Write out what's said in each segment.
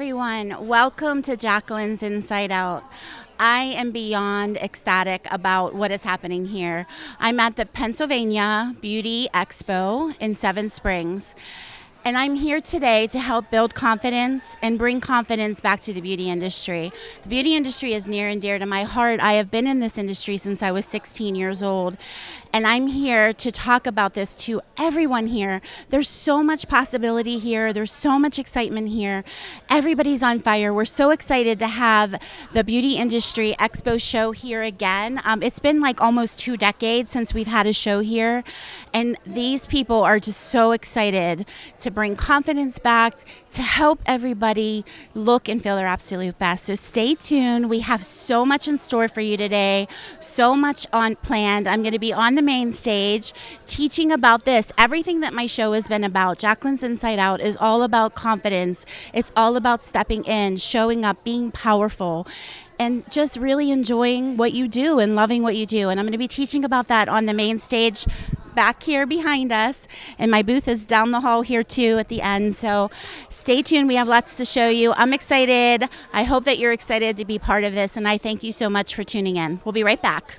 everyone. Welcome to Jacqueline's Inside Out. I am beyond ecstatic about what is happening here. I'm at the Pennsylvania Beauty Expo in Seven Springs. And I'm here today to help build confidence and bring confidence back to the beauty industry. The beauty industry is near and dear to my heart. I have been in this industry since I was 16 years old. And I'm here to talk about this to everyone here. There's so much possibility here. There's so much excitement here. Everybody's on fire. We're so excited to have the Beauty Industry Expo show here again. It's been like almost 2 decades since we've had a show here. And these people are just so excited to bring confidence back, to help everybody look and feel their absolute best. So stay tuned. We have so much in store for you today, so much on planned. I'm going to be on the main stage teaching about this. Everything that my show has been about, Jacqueline's Inside Out, is all about confidence. It's all about stepping in, showing up, being powerful, and just really enjoying what you do and loving what you do. And I'm going to be teaching about that on the main stage back here behind us, and my booth is down the hall here too at the end. So stay tuned. We have lots to show you. I'm excited. I hope that you're excited to be part of this, and I thank you so much for tuning in. We'll be right back.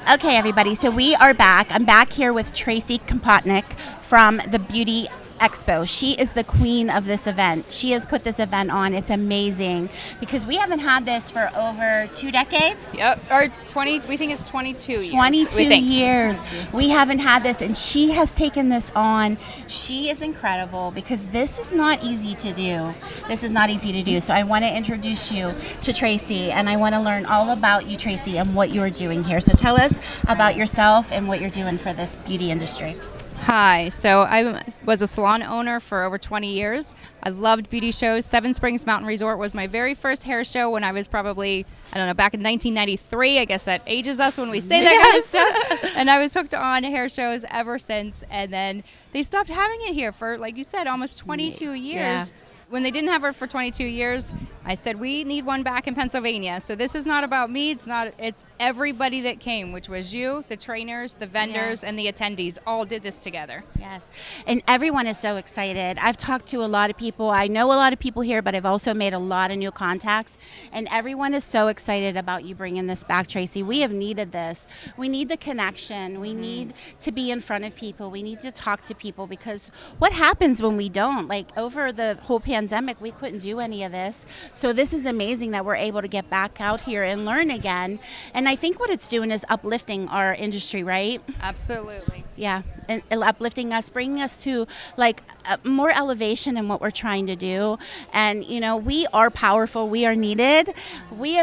Okay, everybody, so we are back. I'm back here with Tracy Kompotnik from the Beauty Expo. She is the queen of this event. She has put this event on. It's amazing because we haven't had this for over 2 decades. Yep, or 20, we think it's 22 years. 22 years. We haven't had this, and she has taken this on. She is incredible because this is not easy to do. This is not easy to do. So I want to introduce you to Tracy, and I want to learn all about you, Tracy, and what you're doing here. So tell us about yourself and what you're doing for this beauty industry. Hi, so I was a salon owner for over 20 years. I loved beauty shows. Seven Springs Mountain Resort was my very first hair show when I was probably, I don't know, back in 1993. I guess that ages us when we say that kind of stuff. And I was hooked on hair shows ever since. And then they stopped having it here for, like you said, almost 22 years. Yeah. When they didn't have it for 22 years, I said, we need one back in Pennsylvania. So this is not about me. It's everybody that came, which was you, the trainers, the vendors, and the attendees all did this together. Yes. And everyone is so excited. I've talked to a lot of people. I know a lot of people here, but I've also made a lot of new contacts. And everyone is so excited about you bringing this back, Tracy. We have needed this. We need the connection. We need to be in front of people. We need to talk to people because what happens when we don't? Like over the whole pandemic, we couldn't do any of this. So this is amazing that we're able to get back out here and learn again. And I think what it's doing is uplifting our industry, right? Absolutely. Yeah, and uplifting us, bringing us to like more elevation in what we're trying to do. And you know, we are powerful. We are needed. We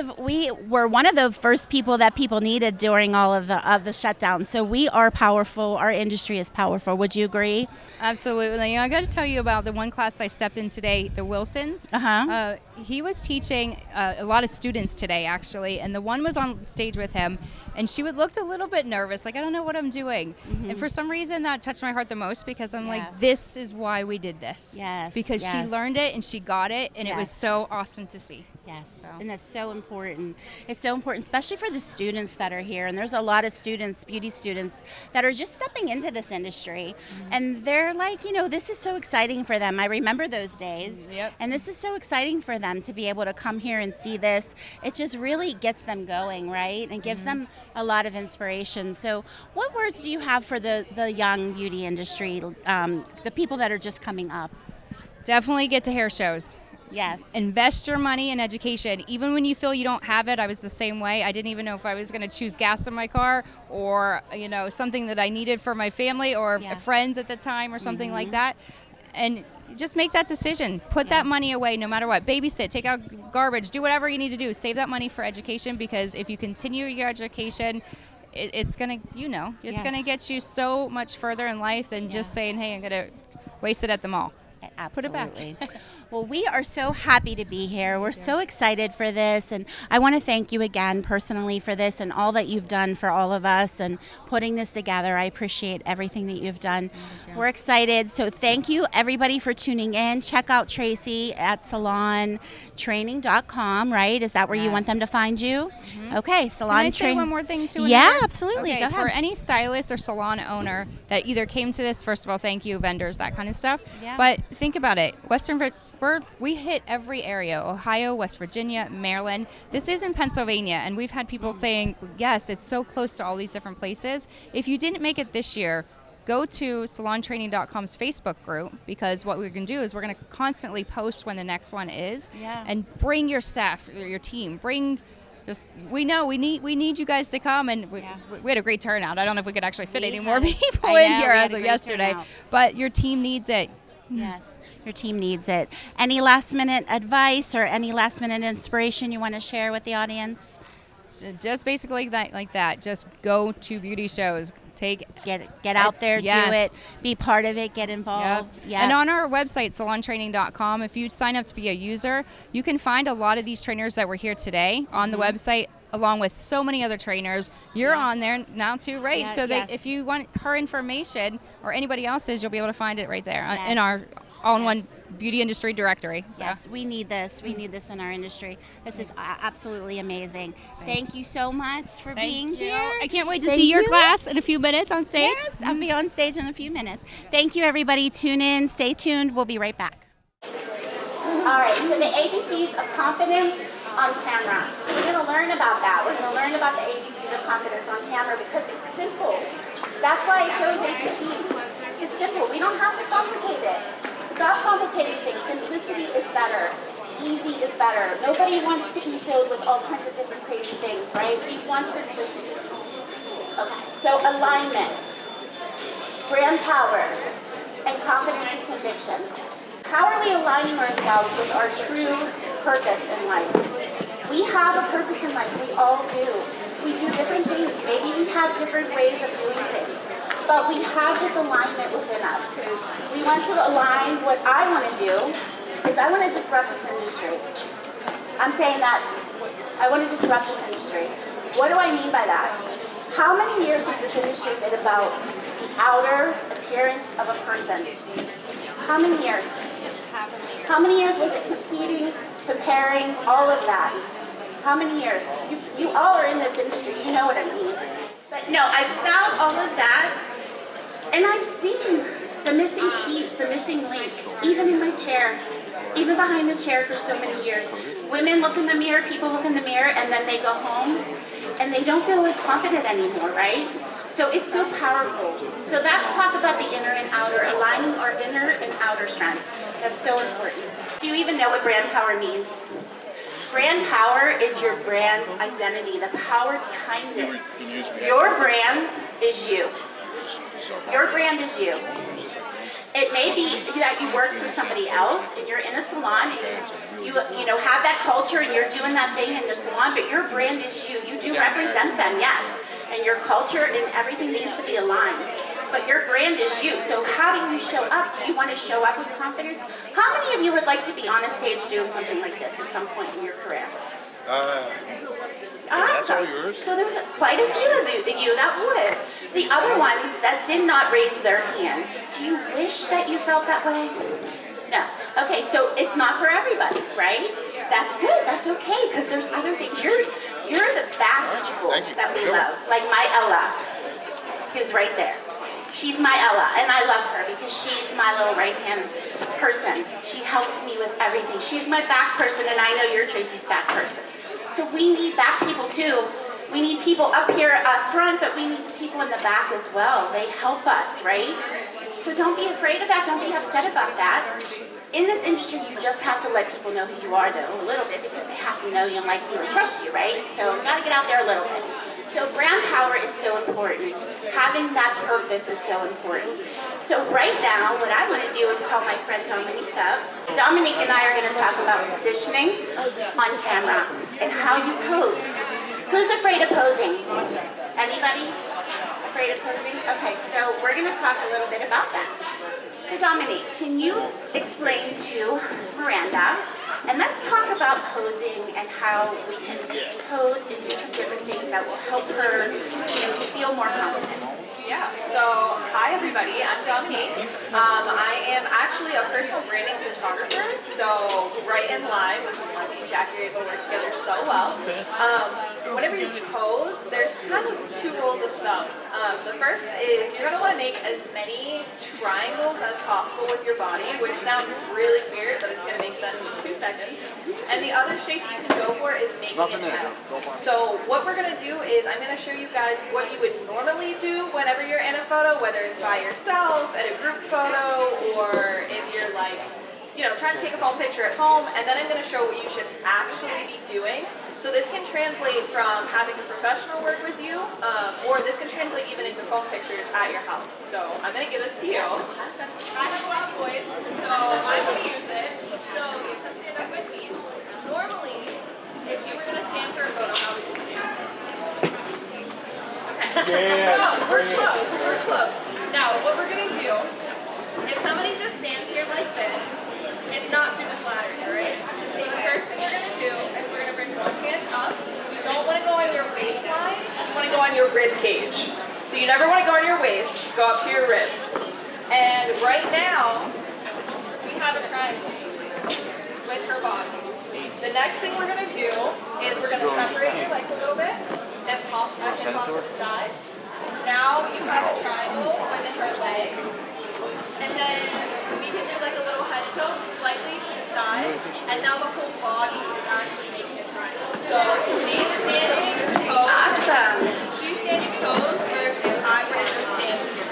were one of the first people that people needed during all of the shutdown. So we are powerful. Our industry is powerful. Would you agree? Absolutely. You know, I got to tell you about the one class I stepped in today, the Wilsons. He was teaching a lot of students today, actually, and the one was on stage with him, and she looked a little bit nervous, like, I don't know what I'm doing. And for some reason, that touched my heart the most because I'm like, this is why we did this. Yes. Because she learned it and she got it, and it was so awesome to see. Yes, and that's so important. It's so important, especially for the students that are here. And there's a lot of students, beauty students, that are just stepping into this industry. And they're like, you know, this is so exciting for them. I remember those days. And this is so exciting for them to be able to come here and see this. It just really gets them going, right? And gives them a lot of inspiration. So what words do you have for the young beauty industry, the people that are just coming up? Definitely get to hair shows. Yes. Invest your money in education. Even when you feel you don't have it, I was the same way. I didn't even know if I was going to choose gas in my car or, you know, something that I needed for my family or friends at the time or something like that. And just make that decision. Put that money away no matter what. Babysit, take out garbage, do whatever you need to do. Save that money for education because if you continue your education, it's going to, you know, it's going to get you so much further in life than just saying, hey, I'm going to waste it at the mall. put it back. Absolutely. Well, we are so happy to be here. We're so excited for this. And I want to thank you again personally for this and all that you've done for all of us and putting this together. I appreciate everything that you've done. We're excited. So thank you, everybody, for tuning in. Check out Tracy at salontraining.com, right? Is that where you want them to find you? Okay, Salon Can I say one more thing too? Yeah, Heather? absolutely. Okay, Go ahead. for any stylist or salon owner that either came to this, first of all, thank you, vendors, that kind of stuff. Yeah. But think about it. We hit every area: Ohio, West Virginia, Maryland. This is in Pennsylvania, and we've had people saying, yes, it's so close to all these different places. If you didn't make it this year, go to salontraining.com's Facebook group, because what we're going to do is we're going to constantly post when the next one is. Yeah. And bring your staff, your team, we need you guys to come, and we had a great turnout. I don't know if we could actually fit any more people in here as of yesterday, but your team needs it. Yes, your team needs it. Any last minute advice or any last minute inspiration you want to share with the audience? Just basically like that. Just go to beauty shows. Get out there, yes. do it, be part of it, get involved. Yep. Yeah. And on our website, salontraining.com, if you sign up to be a user, you can find a lot of these trainers that were here today on the website, along with so many other trainers. You're on there now too, right? Yeah, So that yes. if you want her information or anybody else's, you'll be able to find it right there Yes. in our all-in-one beauty industry directory. So. Yes, we need this. We need this in our industry. This is absolutely amazing. Thank you so much for being here. I can't wait to Thank see your you. class in a few minutes on stage. Yes, I'll be on stage in a few minutes. Thank you, everybody. Tune in. Stay tuned. We'll be right back. All right, so the ABCs of confidence on camera. We're going to learn about that. We're going to learn about the ABCs of confidence on camera because it's simple. That's why I chose ABCs. It's simple. We don't have to complicate it. Stop complicating things. Simplicity is better. Easy is better. Nobody wants to be filled with all kinds of different crazy things, right? We want simplicity. Okay, so alignment, brand power, and confidence and conviction. How are we aligning ourselves with our true purpose in life? We have a purpose in life. We all do. We do different things. Maybe we have different ways of doing things. But we have this alignment within us. We want to align. What I want to do is I want to disrupt this industry. I'm saying that I want to disrupt this industry. What do I mean by that? How many years has this industry been about the outer appearance of a person? How many years? How many years was it competing, comparing, all of that? How many years? You all are in this industry. You know what I mean. But no, I've styled all of that. And I've seen the missing piece, the missing link, even in my chair, even behind the chair for so many years. Women look in the mirror, people look in the mirror, and then they go home, and they don't feel as confident anymore, right? So it's so powerful. So let's talk about the inner and outer, aligning our inner and outer strength. That's so important. Do you even know what brand power means? Brand power is your brand identity, the power behind it. Your brand is you. Your brand is you. It may be that you work for somebody else and you're in a salon and you have that culture and you're doing that thing in the salon, but your brand is you. You do represent them, yes, and your culture and everything needs to be aligned. But your brand is you. So how do you show up? Do you want to show up with confidence? How many of you would like to be on a stage doing something like this at some point in your career? Awesome. That's all yours. So there's quite a few of you that would. The other ones that did not raise their hand, do you wish that you felt that way? No. Okay, so it's not for everybody, right? That's good. That's okay, because there's other things. You're the back people that we love. Like my Ella is right there. She's my Ella, and I love her because she's my little right-hand person. She helps me with everything. She's my back person, and I know you're Tracy's back person. So we need back people too. We need people up here up front, but we need people in the back as well. They help us, right? So don't be afraid of that. Don't be upset about that. In this industry, you just have to let people know who you are, though, a little bit, because they have to know you and like you and trust you, right? So you got to get out there a little bit. So brand power is so important. Having that purpose is so important. So right now, what I want to do is call my friend Dominique up. Dominique and I are going to talk about positioning on camera and how you pose. Who's afraid of posing? Anybody afraid of posing? Okay, so we're going to talk a little bit about that. So Dominique, can you explain to Miranda, and let's talk about posing and how we can pose and do some different things that will help her, to feel more confident. Yeah, so hi everybody, I'm Dominique. I am actually a personal branding photographer, so Bright and Live, which is why me and Jackie are able to work together so well. Whenever you pose, there's kind of two rules of thumb. The first is you're going to want to make as many triangles as possible with your body, which sounds really weird, but it's going to make sense in 2 seconds. And the other shape you can go for is making an S. So what we're going to do is I'm going to show you guys what you would normally do whenever you're in a photo, whether it's by yourself, at a group photo, or if you're like, trying to take a phone picture at home, and then I'm going to show what you should actually be doing. So this can translate from having a professional work with you, or this can translate even into phone pictures at your house. So I'm going to give this to you. I have a loud voice, so I'm going to use it. So you can stand up with me. Normally, if you were going to stand for a photo, how would you stand? Okay. So we're close. We're close. Now, what we're going to do, if somebody just stands here like this, it's not super flattering, right? So the first thing we're going to do is we're going to bring one hand up. You don't want to go on your waistline. You want to go on your rib cage. So you never want to go on your waist. Go up to your ribs. And right now, we have a triangle with her body. The next thing we're going to do is we're going to separate your legs a little bit and pop back and pop to the side. Now you have a triangle within her legs. And then we can do like a little head tilt slightly to the side. And now the whole body is actually making a triangle. So she's standing pose. Awesome. She's standing pose versus if I were to just stand here.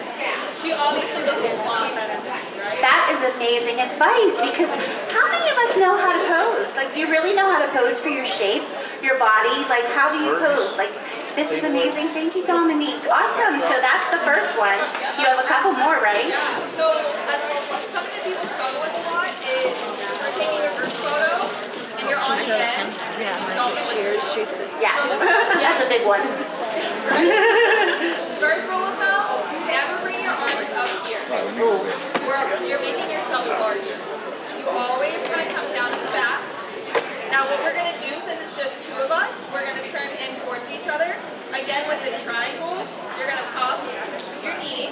She obviously does a lot better than that, right? That is amazing advice, because how many of us know how to pose? Like, do you really know how to pose for your shape, your body? Like, how do you pose? Like, this is amazing. Thank you, Dominique. Awesome. So that's the first one. You have a couple more, right? Yeah. So something that people struggle with a lot is you're taking a group photo and you're on a bed. Yes. That's a big one. First rule of thumb, never bring your arms up here. You're making yourself larger. You always want to come down to the back. Now what we're going to do, since it's just two of us, we're going to turn in towards each other. Again, with the triangle, you're going to pop your knee,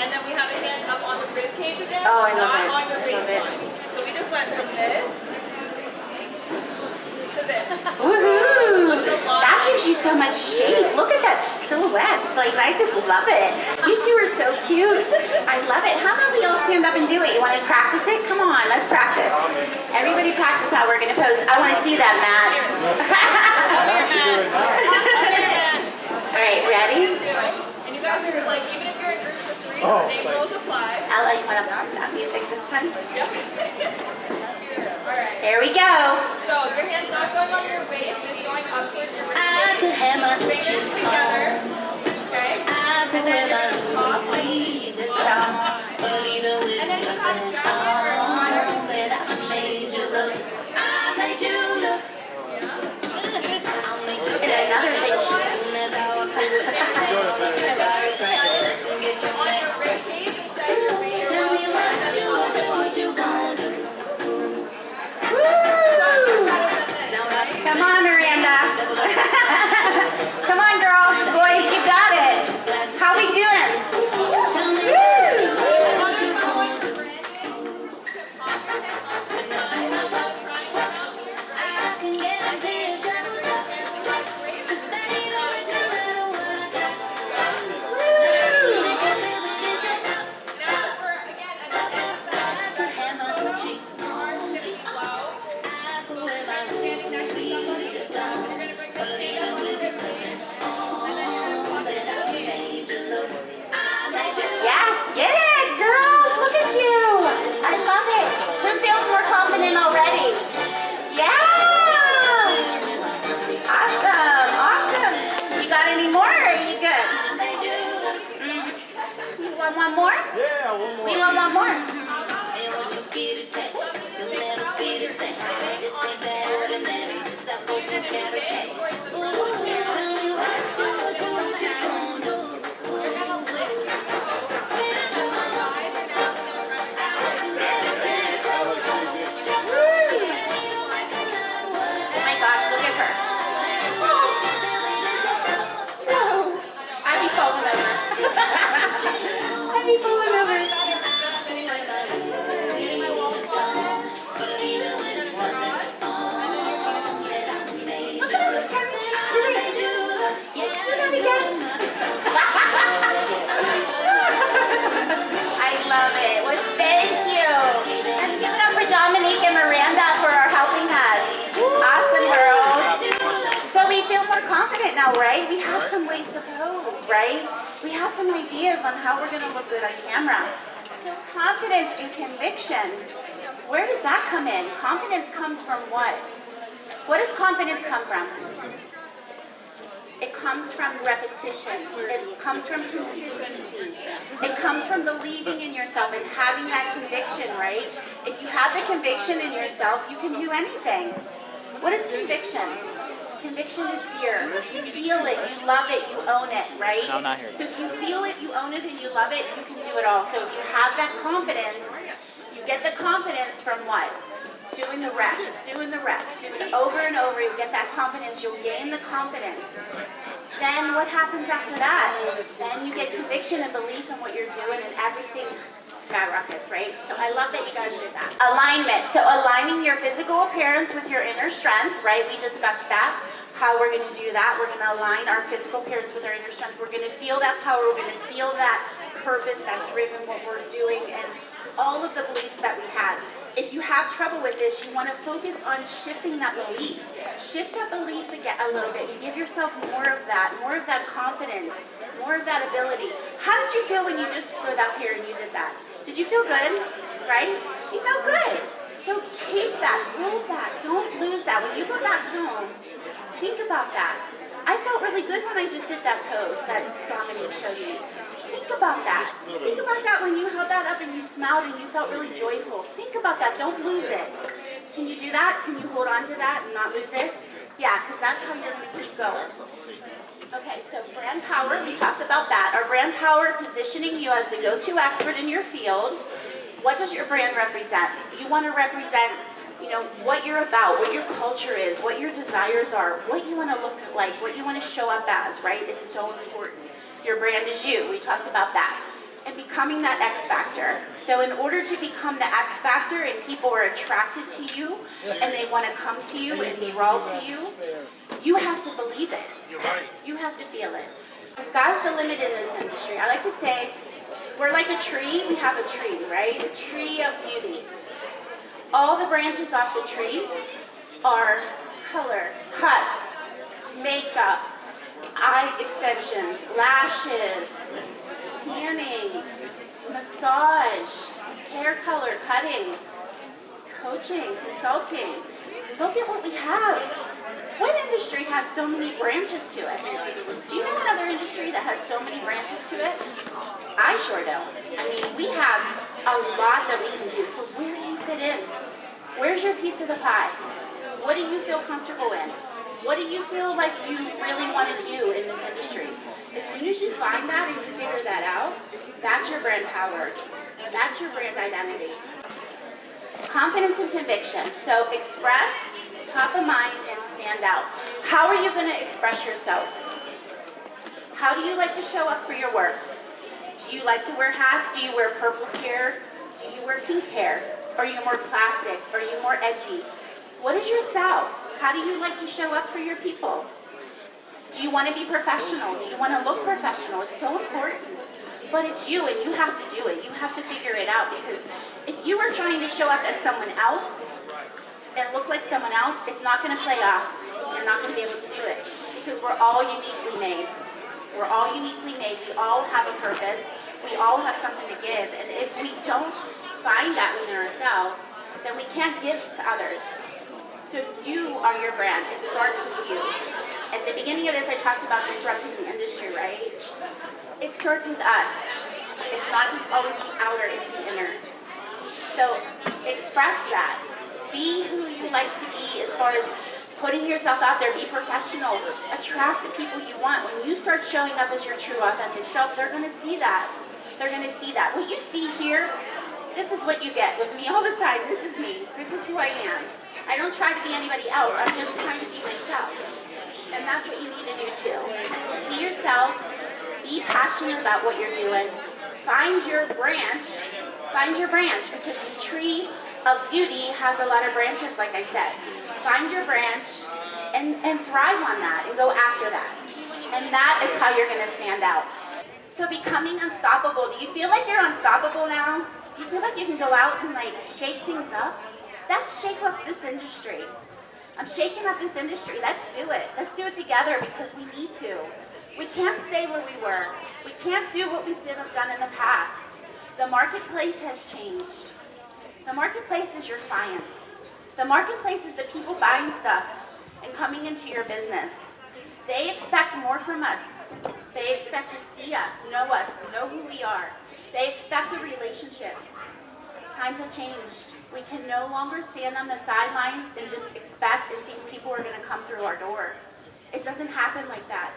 and then we have a hand up on the rib cage again, Oh, I love not it. on your Love it. waistline. So we just went from this to this. Woohoo! That gives you so much shape. Look at that silhouette. Like, I just love it. You two are so cute. I love it. How about we all stand up and do it? You want to practice it? Come on, let's practice. Everybody practice how we're going to pose. I want to see that, Matt. All right, ready? And you guys are like, even if you're in groups of three, the same rules apply. I like when I'm on that music this time. Alright. There we go. So your hand's not going on your waist, it's going up towards your I could have my fingers cheek together. Okay? I could wear my Louis Vuitton, but even with And then you have nothing Jackie on, that I made you look. I made you look. I'll make you And dance. another thing, As soon as I walk through it, I'll make you chiropractic just to get your neck. rib cage instead of your waist. Tell me what you gonna do. woo! Sound like the Come on, Miranda. Come on, girls, boys, you got it. How we doing? Tell me Woo! what you gonna do. I can guarantee you trouble, 'cause they don't really matter what I got. If you feel it, it's your cup. Now for, again, I could have my Gucci on. I could wear my Louis Vuitton, but even with nothing on, that I made you look. I made you look. Yes, get it, girls. Look at you. I love it. Who feels more confident already? Yeah. Awesome, awesome. You got any more, or are you good? I made you look. You want one more? Yeah, one more. We want one more. And once you get attached, now, right? We have some ways to pose, right? We have some ideas on how we're going to look good on camera. So confidence and conviction, where does that come in? Confidence comes from what? What does confidence come from? It comes from repetition. It comes from consistency. It comes from believing in yourself and having that conviction, right? If you have the conviction in yourself, you can do anything. What is conviction? Conviction is here. You feel it, you love it, you own it, right? No, not here. So if you feel it, you own it, and you love it, you can do it all. So if you have that confidence, you get the confidence from what? Doing the reps, doing it over and over. You'll get that confidence, you'll gain the confidence. Then what happens after that? Then you get conviction and belief in what you're doing, and everything skyrockets, right? So I love that you guys did that. Alignment. So aligning your physical appearance with your inner strength, right? We discussed that. How we're going to do that. We're going to align our physical appearance with our inner strength. We're going to feel that power. We're going to feel that purpose, that driven, what we're doing, and all of the beliefs that we have. If you have trouble with this, you want to focus on shifting that belief. Shift that belief to get a little bit. You give yourself more of that confidence, more of that ability. How did you feel when you just stood up here and you did that? Did you feel good? Right? You felt good. So keep that, hold that, don't lose that. When you go back home, think about that. I felt really good when I just did that pose that Dominique showed me. Think about that. Think about that when you held that up and you smiled and you felt really joyful. Think about that. Don't lose it. Can you do that? Can you hold on to that and not lose it? Yeah, because that's how you're going to keep going. Okay, so brand power, we talked about that. Our brand power, positioning you as the go-to expert in your field. What does your brand represent? You want to represent, what you're about, what your culture is, what your desires are, what you want to look like, what you want to show up as, right? It's so important. Your brand is you. We talked about that. And becoming that X factor. So in order to become the X factor and people are attracted to you and they want to come to you and draw to you, you have to believe it. You have to feel it. The sky's the limit in this industry. I like to say, we're like a tree. We have a tree, right? A tree of beauty. All the branches off the tree are color, cuts, makeup, eye extensions, lashes, tanning, massage, hair color, cutting, coaching, consulting. Look at what we have. What industry has so many branches to it? Do you know another industry that has so many branches to it? I sure don't. I mean, we have a lot that we can do. So where do you fit in? Where's your piece of the pie? What do you feel comfortable in? What do you feel like you really want to do in this industry? As soon as you find that and you figure that out, that's your brand power. That's your brand identity. Confidence and conviction. So express, top of mind, and stand out. How are you going to express yourself? How do you like to show up for your work? Do you like to wear hats? Do you wear purple hair? Do you wear pink hair? Are you more classic? Are you more edgy? What is your style? How do you like to show up for your people? Do you want to be professional? Do you want to look professional? It's so important. But it's you, and you have to do it. You have to figure it out, because if you were trying to show up as someone else and look like someone else, it's not going to play off. You're not going to be able to do it, because we're all uniquely made. We're all uniquely made. We all have a purpose. We all have something to give. And if we don't find that within ourselves, then we can't give to others. So you are your brand. It starts with you. At the beginning of this, I talked about disrupting the industry, right? It starts with us. It's not just always the outer, it's the inner. So express that. Be who you like to be as far as putting yourself out there. Be professional. Attract the people you want. When you start showing up as your true, authentic self, they're going to see that. They're going to see that. What you see here, this is what you get with me all the time. This is me. This is who I am. I don't try to be anybody else. I'm just trying to be myself. And that's what you need to do too. Just be yourself. Be passionate about what you're doing. Find your branch. Find your branch, because the tree of beauty has a lot of branches, like I said. Find your branch and thrive on that and go after that. And that is how you're going to stand out. So becoming unstoppable. Do you feel like you're unstoppable now? Do you feel like you can go out and shake things up? Let's shake up this industry. I'm shaking up this industry. Let's do it. Let's do it together because we need to. We can't stay where we were. We can't do what we've done in the past. The marketplace has changed. The marketplace is your clients. The marketplace is the people buying stuff and coming into your business. They expect more from us. They expect to see us, know who we are. They expect a relationship. Times have changed. We can no longer stand on the sidelines and just expect and think people are going to come through our door. It doesn't happen like that.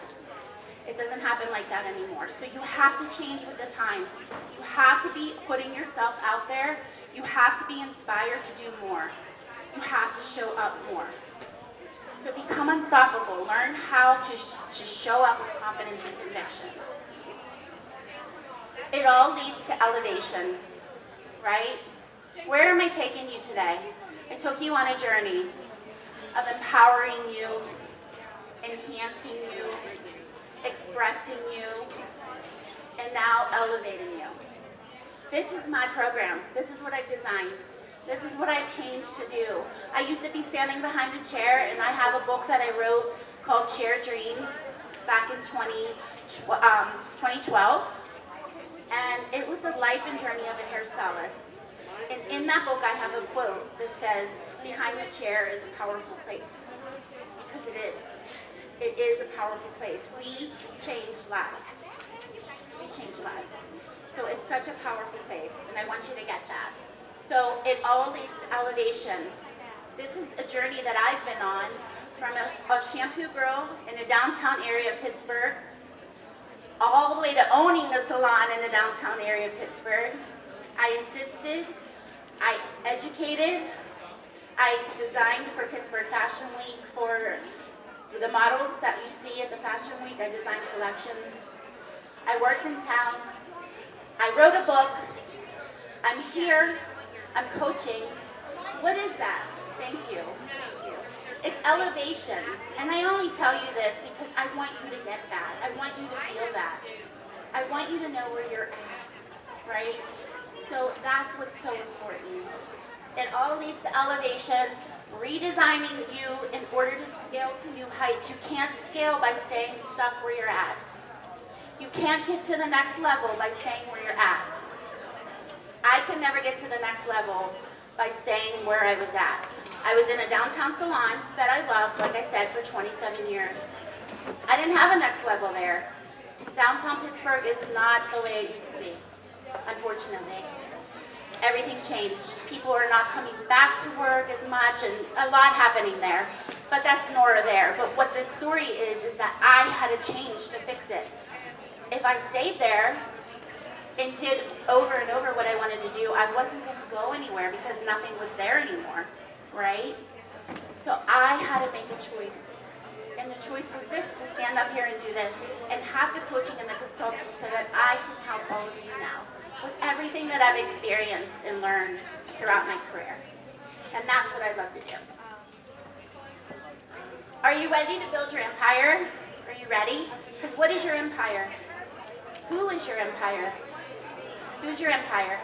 It doesn't happen like that anymore. So you have to change with the times. You have to be putting yourself out there. You have to be inspired to do more. You have to show up more. So become unstoppable. Learn how to show up with confidence and conviction. It all leads to elevation, right? Where am I taking you today? I took you on a journey of empowering you, enhancing you, expressing you, and now elevating you. This is my program. This is what I've designed. This is what I've changed to do. I used to be standing behind a chair, and I have a book that I wrote called Shared Dreams back in 2012. And it was the life and journey of a hairstylist. And in that book, I have a quote that says, behind the chair is a powerful place. Because it is. It is a powerful place. We change lives. We change lives. So it's such a powerful place, and I want you to get that. So it all leads to elevation. This is a journey that I've been on from a shampoo girl in the downtown area of Pittsburgh, all the way to owning a salon in the downtown area of Pittsburgh. I assisted, I educated, I designed for Pittsburgh Fashion Week for the models that you see at the Fashion Week. I designed collections. I worked in town. I wrote a book. I'm here. I'm coaching. What is that? Thank you. Thank you. It's elevation. And I only tell you this because I want you to get that. I want you to feel that. I want you to know where you're at, right? So that's what's so important. It all leads to elevation, redesigning you in order to scale to new heights. You can't scale by staying stuck where you're at. You can't get to the next level by staying where you're at. I could never get to the next level by staying where I was at. I was in a downtown salon that I loved, like I said, for 27 years. I didn't have a next level there. Downtown Pittsburgh is not the way it used to be, unfortunately. Everything changed. People are not coming back to work as much, and a lot happening there. But that's nor there. But what this story is that I had to change to fix it. If I stayed there and did over and over what I wanted to do, I wasn't going to go anywhere because nothing was there anymore, right? So I had to make a choice. And the choice was this, to stand up here and do this and have the coaching and the consulting so that I can help all of you now with everything that I've experienced and learned throughout my career. And that's what I love to do. Are you ready to build your empire? Are you ready? Because what is your empire? Who is your empire? Who's your empire?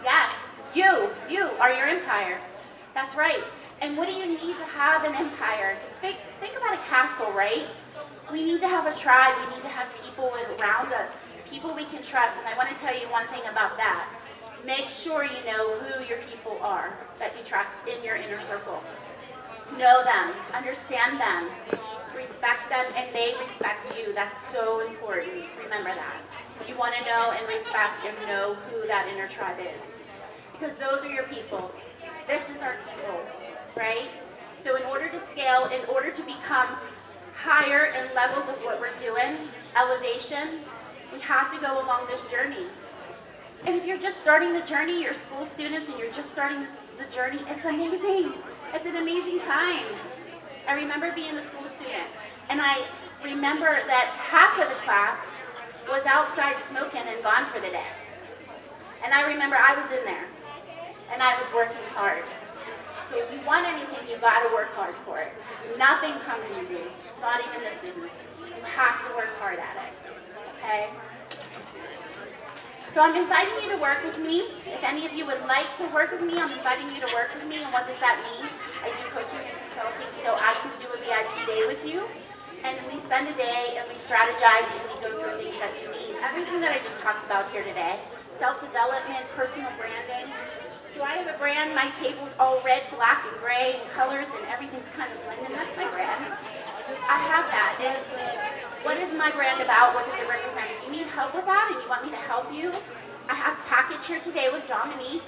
Yes, you are your empire. That's right. And what do you need to have an empire? Just think about a castle, right? We need to have a tribe. We need to have people around us, people we can trust. And I want to tell you one thing about that. Make sure you know who your people are that you trust in your inner circle. Know them, understand them, respect them, and they respect you. That's so important. Remember that. You want to know and respect and know who that inner tribe is. Because those are your people. This is our people, right? So in order to scale, in order to become higher in levels of what we're doing, elevation, we have to go along this journey. And if you're just starting the journey, you're school students and you're just starting the journey, it's amazing. It's an amazing time. I remember being a school student, and I remember that half of the class was outside smoking and gone for the day. And I remember I was in there, and I was working hard. So if you want anything, you got to work hard for it. Nothing comes easy, not even this business. You have to work hard at it, okay? So I'm inviting you to work with me. If any of you would like to work with me, I'm inviting you to work with me. And what does that mean? I do coaching and consulting so I can do a VIP day with you. And we spend a day and we strategize and we go through things that you need. Everything that I just talked about here today. Self-development, personal branding. Do I have a brand? My table's all red, black, and gray and colors and everything's kind of blended. That's my brand. I have that. And what is my brand about? What does it represent? If you need help with that and you want me to help you, I have a package here today with Dominique.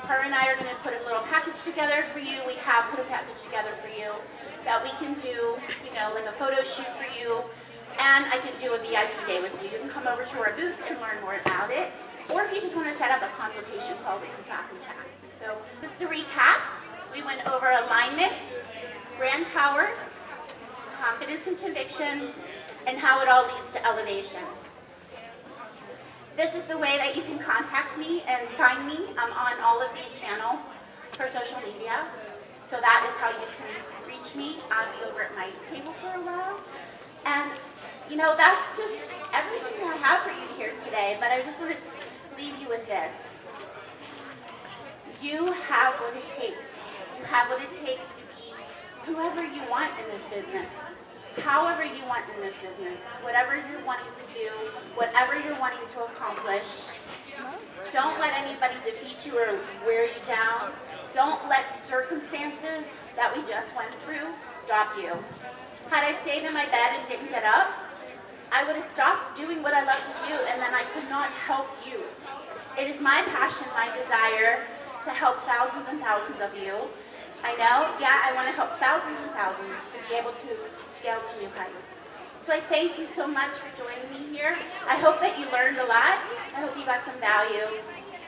Her and I are going to put a little package together for you. We have put a package together for you that we can do, like a photo shoot for you. And I can do a VIP day with you. You can come over to our booth and learn more about it. Or if you just want to set up a consultation call, we can talk and chat. So just to recap, we went over alignment, brand power, confidence and conviction, and how it all leads to elevation. This is the way that you can contact me and find me. I'm on all of these channels for social media. So that is how you can reach me. I'll be over at my table for a while. And, that's just everything I have for you here today. But I just wanted to leave you with this. You have what it takes. You have what it takes to be whoever you want in this business. However you want in this business, whatever you're wanting to do, whatever you're wanting to accomplish, don't let anybody defeat you or wear you down. Don't let circumstances that we just went through stop you. Had I stayed in my bed and didn't get up, I would have stopped doing what I love to do and then I could not help you. It is my passion, my desire to help thousands and thousands of you. I know, I want to help thousands and thousands to be able to scale to new heights. So I thank you so much for joining me here. I hope that you learned a lot. I hope you got some value.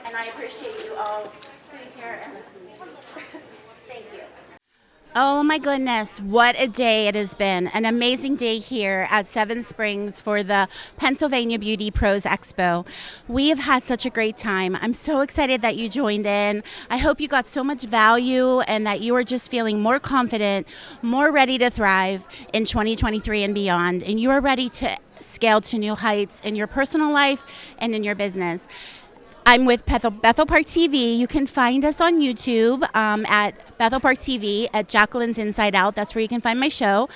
And I appreciate you all sitting here and listening to me. Thank you. Oh my goodness, what a day it has been. An amazing day here at Seven Springs for the Pennsylvania Beauty Pros Expo. We have had such a great time. I'm so excited that you joined in. I hope you got so much value and that you are just feeling more confident, more ready to thrive in 2023 and beyond. And you are ready to scale to new heights in your personal life and in your business. I'm with Bethel Park TV. You can find us on YouTube at Bethel Park TV at Jacqueline's Inside Out. That's where you can find my show.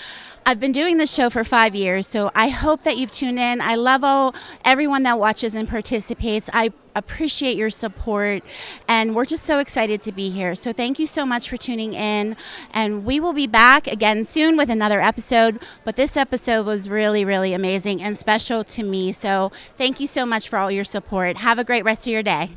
I've been doing this show for 5 years, so I hope that you've tuned in. I love everyone that watches and participates. I appreciate your support, and we're just so excited to be here. So thank you so much for tuning in, and we will be back again soon with another episode. But this episode was really, really amazing and special to me. So thank you so much for all your support. Have a great rest of your day.